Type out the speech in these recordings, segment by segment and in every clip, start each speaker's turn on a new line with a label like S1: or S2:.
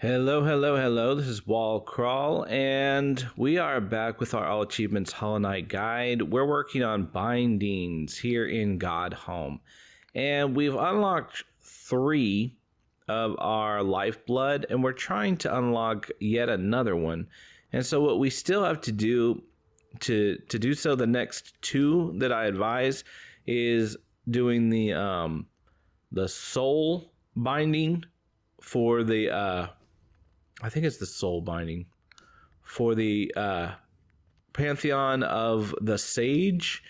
S1: Hello, hello, hello. This is Wall Crawl, and we are back with our All Achievements Hollow Knight guide. We're working on bindings here in Godhome, and we've unlocked 3 of our lifeblood, and we're trying to unlock yet another one. And so, what we still have to do to do so, the next 2 that I advise is doing the soul binding for the I think it's the soul binding for the Pantheon of the Sage,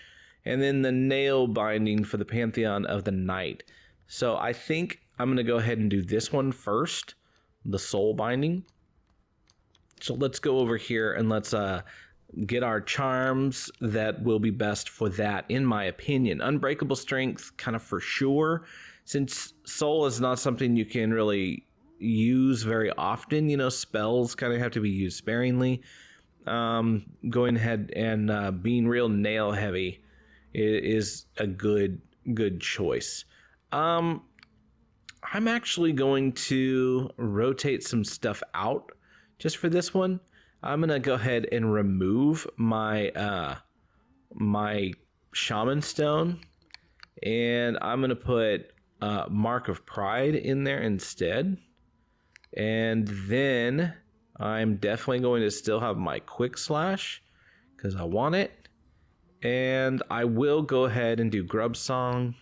S1: and then the nail binding for the Pantheon of the Knight. So I think I'm going to go ahead and do this one first, the soul binding. So let's go over here and let's get our charms that will be best for that, in my opinion. Unbreakable strength, kind of for sure, since soul is not something you can really use very often. You know, spells kind of have to be used sparingly. Going ahead and being real nail heavy is a good choice. I'm actually going to rotate some stuff out just for this one. I'm gonna go ahead and remove my my shaman stone, and I'm gonna put Mark of Pride in there instead. And then I'm definitely going to still have my quick slash because I want it. And I will go ahead and do Grub Song,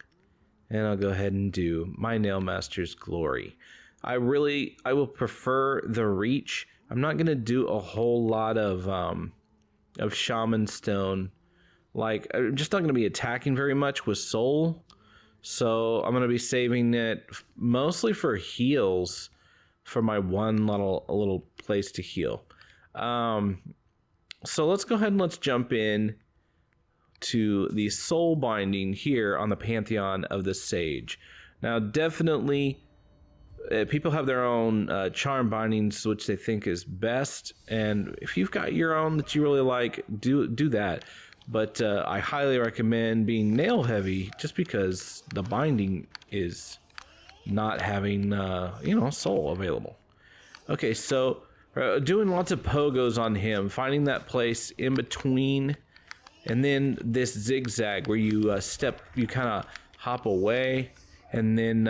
S1: and I'll go ahead and do my Nailmaster's Glory. I will prefer the reach. I'm not gonna do a whole lot of Shaman Stone. Like, I'm just not gonna be attacking very much with Soul, so I'm gonna be saving it mostly for heals, for my one little place to heal. So let's go ahead and let's jump in to the soul binding here on the Pantheon of the Sage. Now, definitely, people have their own charm bindings which they think is best, and if you've got your own that you really like, do that. But I highly recommend being nail heavy, just because the binding is not having soul available. Okay, so doing lots of pogos on him, finding that place in between, and then this zigzag where you you kind of hop away, and then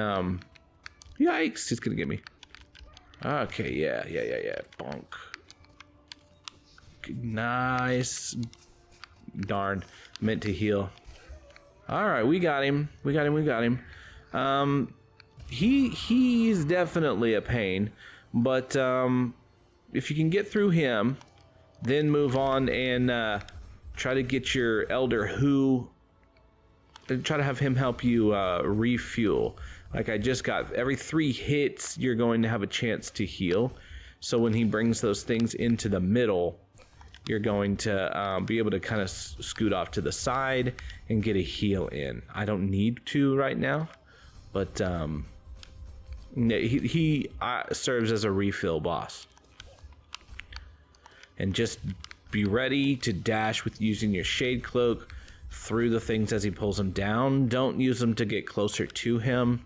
S1: yikes, he's gonna get me. Okay, yeah, bonk. Nice. Darn, meant to heal. All right, we got him. He's definitely a pain, but if you can get through him, then move on and try to get your Elder Who, try to have him help you refuel. Like I just got, every 3 hits you're going to have a chance to heal, so when he brings those things into the middle, you're going to be able to kind of scoot off to the side and get a heal in. I don't need to right now, but he serves as a refill boss. And just be ready to dash with using your Shade Cloak through the things as he pulls them down. Don't use them to get closer to him,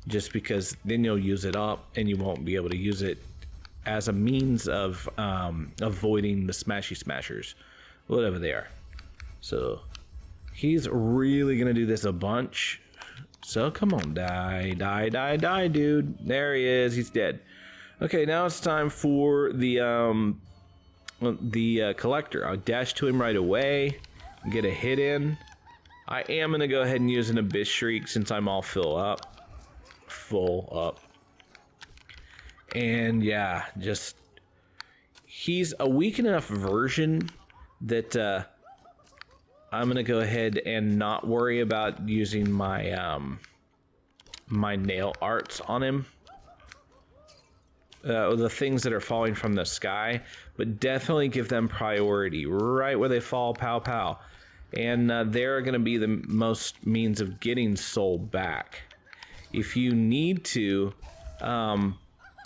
S1: just because then you'll use it up and you won't be able to use it as a means of avoiding the smashy smashers, whatever they are. So he's really gonna do this a bunch. So come on, die, dude. There he is. He's dead. Okay, now it's time for the collector. I'll dash to him right away, get a hit in. I am gonna go ahead and use an Abyss Shriek since I'm all full up. And yeah, just he's a weak enough version that I'm gonna go ahead and not worry about using my my nail arts on him, the things that are falling from the sky, but definitely give them priority right where they fall. Pow pow, and they're gonna be the most means of getting soul back. If you need to,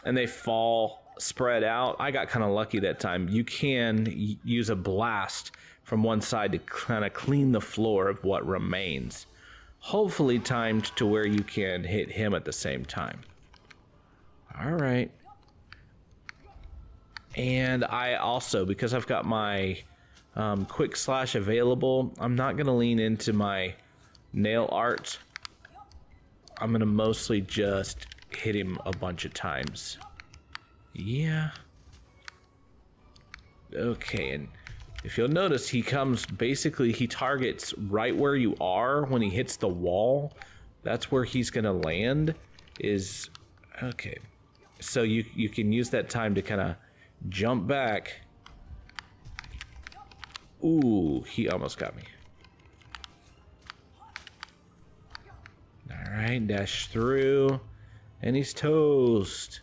S1: and they fall spread out, I got kind of lucky that time. You can use a blast from one side to kind of clean the floor of what remains, hopefully timed to where you can hit him at the same time. All right, And I also, because I've got my quick slash available, I'm not going to lean into my nail art. I'm going to mostly just hit him a bunch of times. Yeah. Okay, and if you'll notice, he comes, basically, he targets right where you are when he hits the wall. That's where he's going to land, is, okay. So you can use that time to kind of jump back. Ooh, he almost got me. All right, dash through, and he's toast.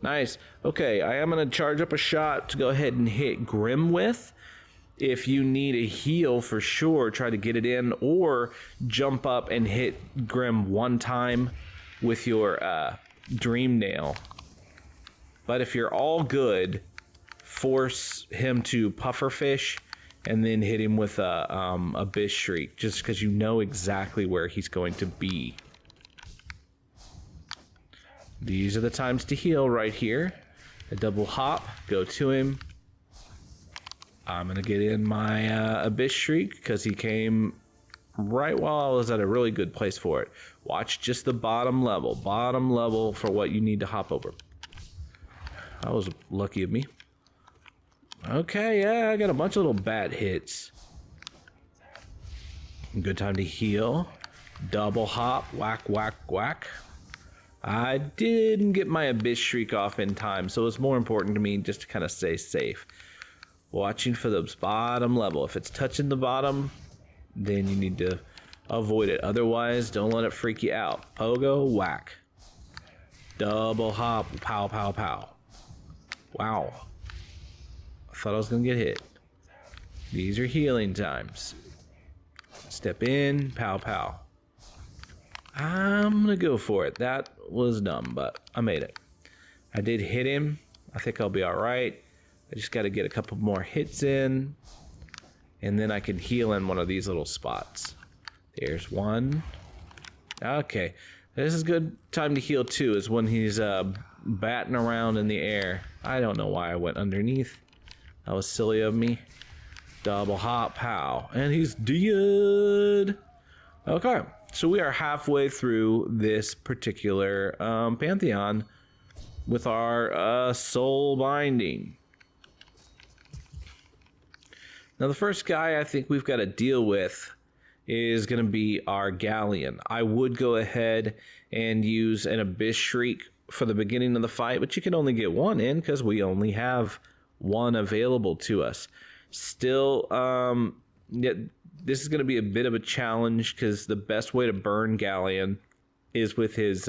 S1: Nice. Okay, I am going to charge up a shot to go ahead and hit Grim with. If you need a heal, for sure, try to get it in, or jump up and hit Grim one time with your Dream Nail. But if you're all good, force him to pufferfish and then hit him with a Abyss Shriek, just because you know exactly where he's going to be. These are the times to heal right here. A double hop, go to him. I'm going to get in my Abyss Shriek because he came right while I was at a really good place for it. Watch just the bottom level for what you need to hop over. That was lucky of me. Okay, yeah, I got a bunch of little bat hits. Good time to heal. Double hop, whack, whack, whack. I didn't get my Abyss Shriek off in time, so it's more important to me just to kind of stay safe. Watching for those bottom level. If it's touching the bottom, then you need to avoid it. Otherwise, don't let it freak you out. Pogo, whack. Double hop, pow, pow, pow. Wow. I thought I was going to get hit. These are healing times. Step in, pow, pow. I'm going to go for it. That was dumb, but I made it. I did hit him. I think I'll be all right. I just got to get a couple more hits in, and then I can heal in one of these little spots. There's one. Okay. This is a good time to heal, too, is when he's batting around in the air. I don't know why I went underneath. That was silly of me. Double hop, pow. And he's dead. Okay. So we are halfway through this particular Pantheon with our soul binding. Now the first guy I think we've got to deal with is going to be our Galleon. I would go ahead and use an Abyss Shriek for the beginning of the fight, but you can only get one in because we only have one available to us. Still, yeah, this is going to be a bit of a challenge because the best way to burn Galleon is with his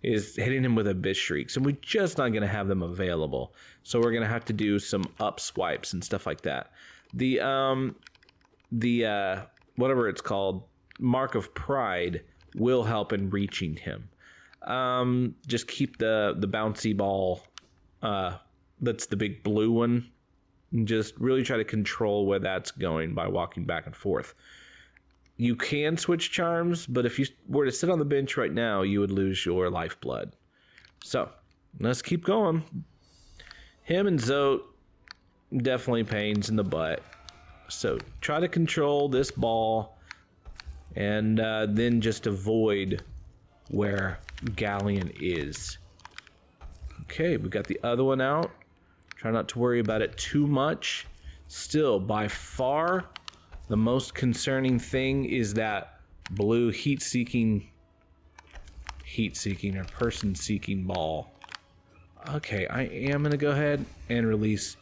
S1: is hitting him with Abyss Shrieks, and we're just not going to have them available. So we're going to have to do some up swipes and stuff like that. The whatever it's called, Mark of Pride, will help in reaching him. Just keep the bouncy ball, that's the big blue one, and just really try to control where that's going by walking back and forth. You can switch charms, but if you were to sit on the bench right now, you would lose your lifeblood. So, let's keep going. Him and Zote, definitely pains in the butt. So, try to control this ball, and then just avoid where Galleon is. Okay, we got the other one out. Try not to worry about it too much. Still, by far, the most concerning thing is that blue heat-seeking or person-seeking ball. Okay, I am going to go ahead and release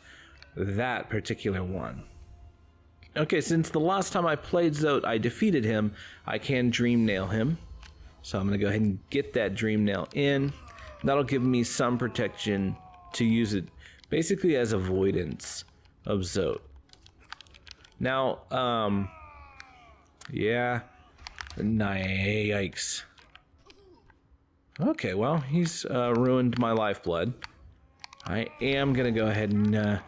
S1: that particular one. Okay, since the last time I played Zote, I defeated him, I can Dream Nail him. So I'm going to go ahead and get that Dream Nail in. That'll give me some protection to use it basically as avoidance of Zote. Now, yeah, yikes. Okay, well, he's ruined my lifeblood. I am going to go ahead and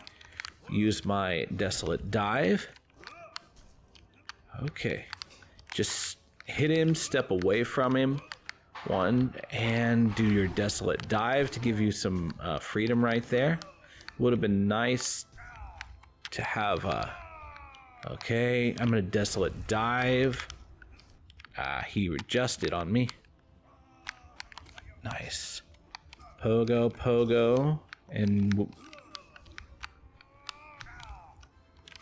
S1: use my Desolate Dive. Okay, just hit him, step away from him, one, and do your Desolate Dive to give you some freedom right there. Would have been nice to have okay, I'm gonna Desolate Dive. He adjusted on me. Nice. Pogo, pogo, and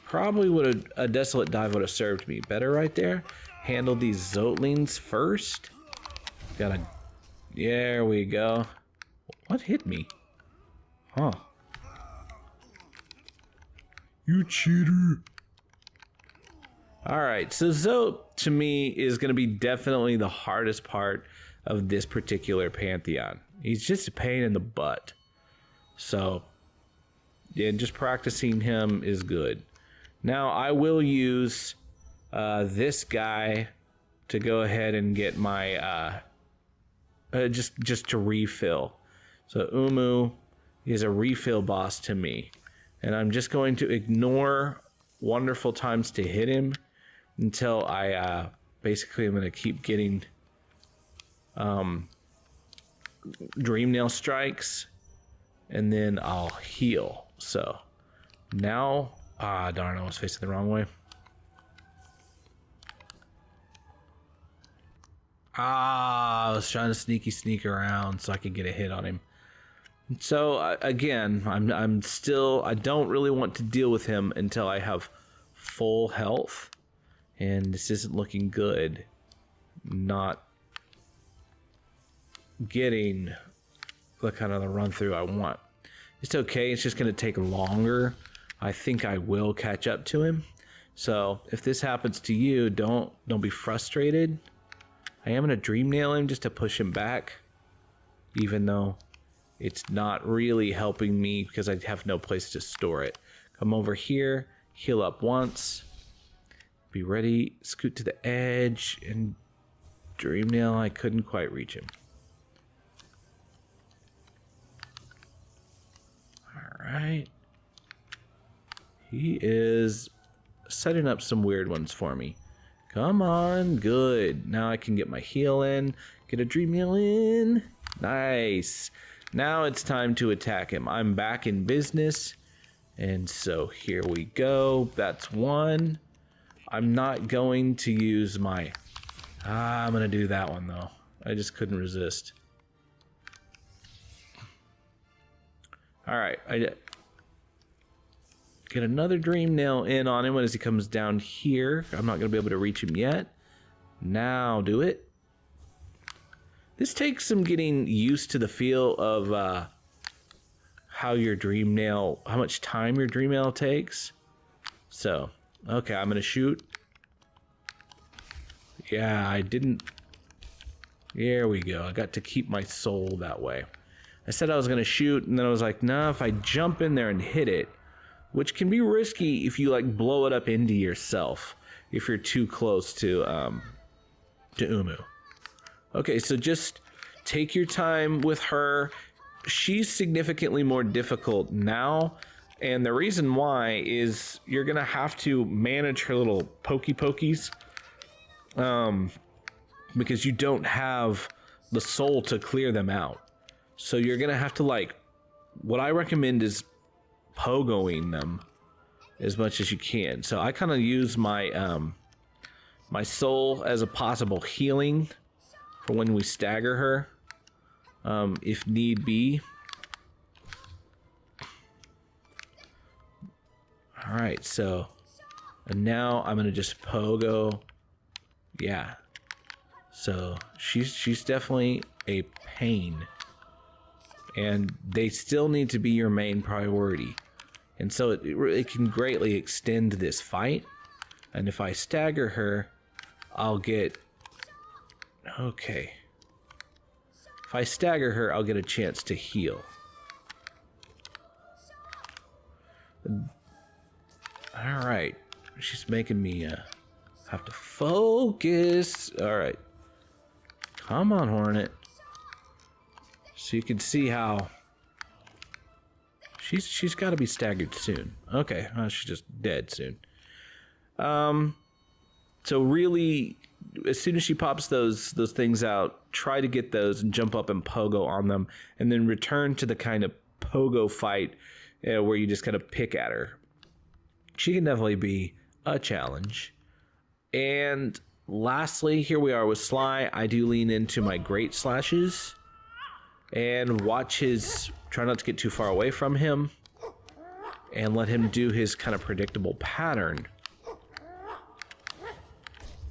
S1: probably would have a Desolate Dive would have served me better right there. Handle these Zotlings first. Gotta, there we go. What hit me? Huh. You cheater. Alright, so Zote to me is gonna be definitely the hardest part of this particular Pantheon. He's just a pain in the butt. So, yeah, just practicing him is good. Now I will use this guy to go ahead and get my just to refill. So Umu is a refill boss to me, and I'm just going to ignore wonderful times to hit him until I basically I'm going to keep getting Dream Nail strikes, and then I'll heal. So now, darn, I was facing the wrong way. I was trying to sneak around so I could get a hit on him. So again, I'm still, I don't really want to deal with him until I have full health, and this isn't looking good. Not getting the kind of the run through I want. It's okay, it's just going to take longer. I think I will catch up to him. So if this happens to you, don't be frustrated. I am going to Dream Nail him just to push him back, even though it's not really helping me because I have no place to store it. Come over here, heal up once, be ready, scoot to the edge, and Dream Nail. I couldn't quite reach him. Alright. He is setting up some weird ones for me. Come on, good. Now I can get my heal in, get a Dream Nail in. Nice. Now it's time to attack him. I'm back in business, and so here we go. That's one. I'm not going to use my... I'm going to do that one, though. I just couldn't resist. Alright, I get another Dream Nail in on him as he comes down here. I'm not going to be able to reach him yet. Now do it. This takes some getting used to the feel of how your Dream Nail, how much time your Dream Nail takes. So, okay, I'm going to shoot. Yeah, I didn't. There we go. I got to keep my soul that way. I said I was going to shoot, and then I was like, nah, if I jump in there and hit it, which can be risky if you like blow it up into yourself, if you're too close to Umu. Okay, so just take your time with her. She's significantly more difficult now, and the reason why is you're going to have to manage her little pokies, because you don't have the soul to clear them out. So you're going to have to, like, what I recommend is pogoing them as much as you can. So I kind of use my my soul as a possible healing for when we stagger her, if need be. All right, so and now I'm gonna just pogo. Yeah, so she's definitely a pain, and they still need to be your main priority. And so it can greatly extend this fight. And if I stagger her, I'll get... Okay. If I stagger her, I'll get a chance to heal. Alright. She's making me have to focus. Alright. Come on, Hornet. So you can see how... She's got to be staggered soon. Okay, she's just dead soon. So really, as soon as she pops those things out, try to get those and jump up and pogo on them, and then return to the kind of pogo fight where you just kind of pick at her. She can definitely be a challenge. And lastly, here we are with Sly. I do lean into my great slashes and watch his, try not to get too far away from him and let him do his kind of predictable pattern.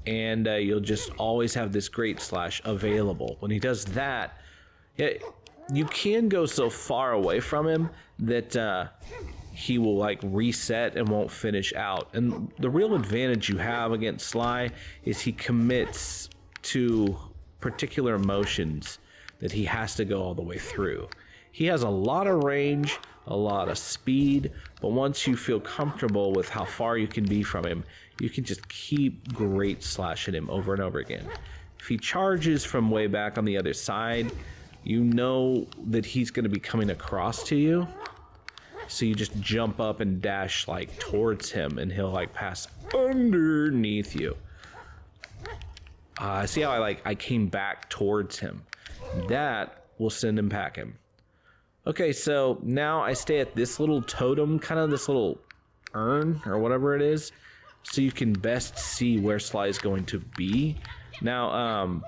S1: And you'll just always have this great slash available. When he does that, you can go so far away from him that he will like reset and won't finish out. And the real advantage you have against Sly is he commits to particular motions that he has to go all the way through. He has a lot of range, a lot of speed, but once you feel comfortable with how far you can be from him, you can just keep great slashing him over and over again. If he charges from way back on the other side, you know that he's going to be coming across to you. So you just jump up and dash like towards him and he'll like pass underneath you. See how I came back towards him? That will send him packing. Okay, so now I stay at this little totem, kind of this little urn or whatever it is, so you can best see where Sly is going to be. Now,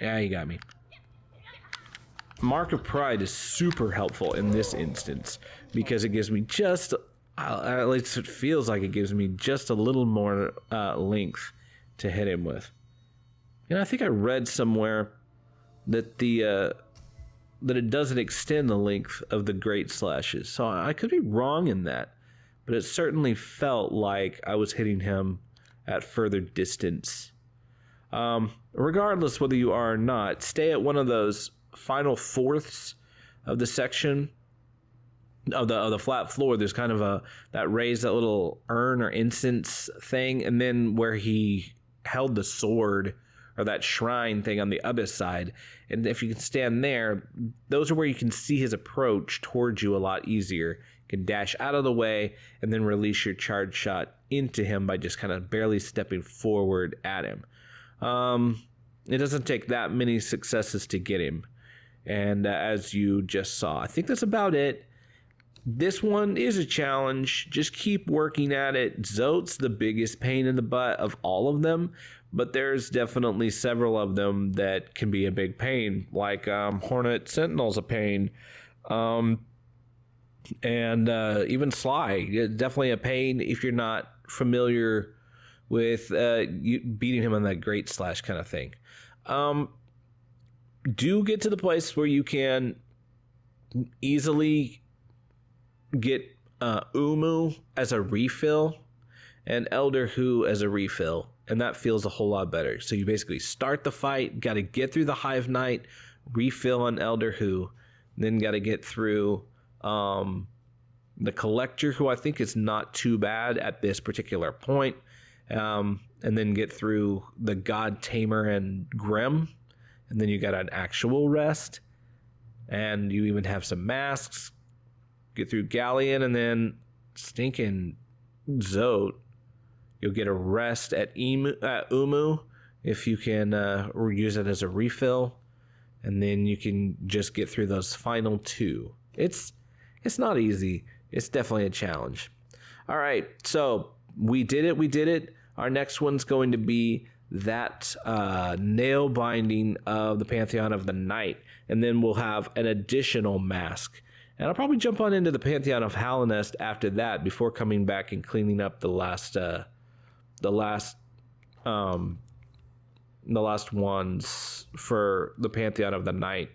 S1: yeah, you got me. Mark of Pride is super helpful in this instance because it gives me just, at least it feels like it gives me just a little more length to hit him with. And I think I read somewhere that that it doesn't extend the length of the great slashes. So I could be wrong in that, but it certainly felt like I was hitting him at further distance. Regardless whether you are or not, stay at one of those final fourths of the section of the flat floor. There's kind of that little urn or incense thing, and then where he held the sword or that shrine thing on the other side. And if you can stand there, those are where you can see his approach towards you a lot easier. You can dash out of the way and then release your charge shot into him by just kind of barely stepping forward at him. It doesn't take that many successes to get him. And as you just saw, I think that's about it. This one is a challenge. Just keep working at it. Zote's the biggest pain in the butt of all of them, but there's definitely several of them that can be a big pain, like Hornet Sentinel's a pain, and even Sly, definitely a pain if you're not familiar with beating him on that great slash kind of thing. Do get to the place where you can easily get Umu as a refill and Elder Hu as a refill, and that feels a whole lot better. So you basically start the fight, got to get through the Hive Knight, refill on Elder Hu, then got to get through the Collector, who I think is not too bad at this particular point, and then get through the God Tamer and Grim, and then you got an actual rest, and you even have some masks. Get through Galleon, and then stinking Zote. You'll get a rest at Umu if you can use it as a refill, and then you can just get through those final two. It's not easy. It's definitely a challenge. All right, so we did it. Our next one's going to be that nail binding of the Pantheon of the Night, and then we'll have an additional mask. And I'll probably jump on into the Pantheon of Hallinest after that, before coming back and cleaning up the last ones for the Pantheon of the Night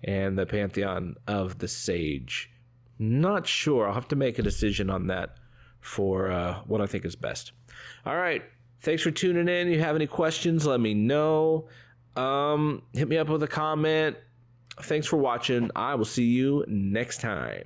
S1: and the Pantheon of the Sage. Not sure. I'll have to make a decision on that for what I think is best. All right. Thanks for tuning in. If you have any questions, let me know. Hit me up with a comment. Thanks for watching. I will see you next time.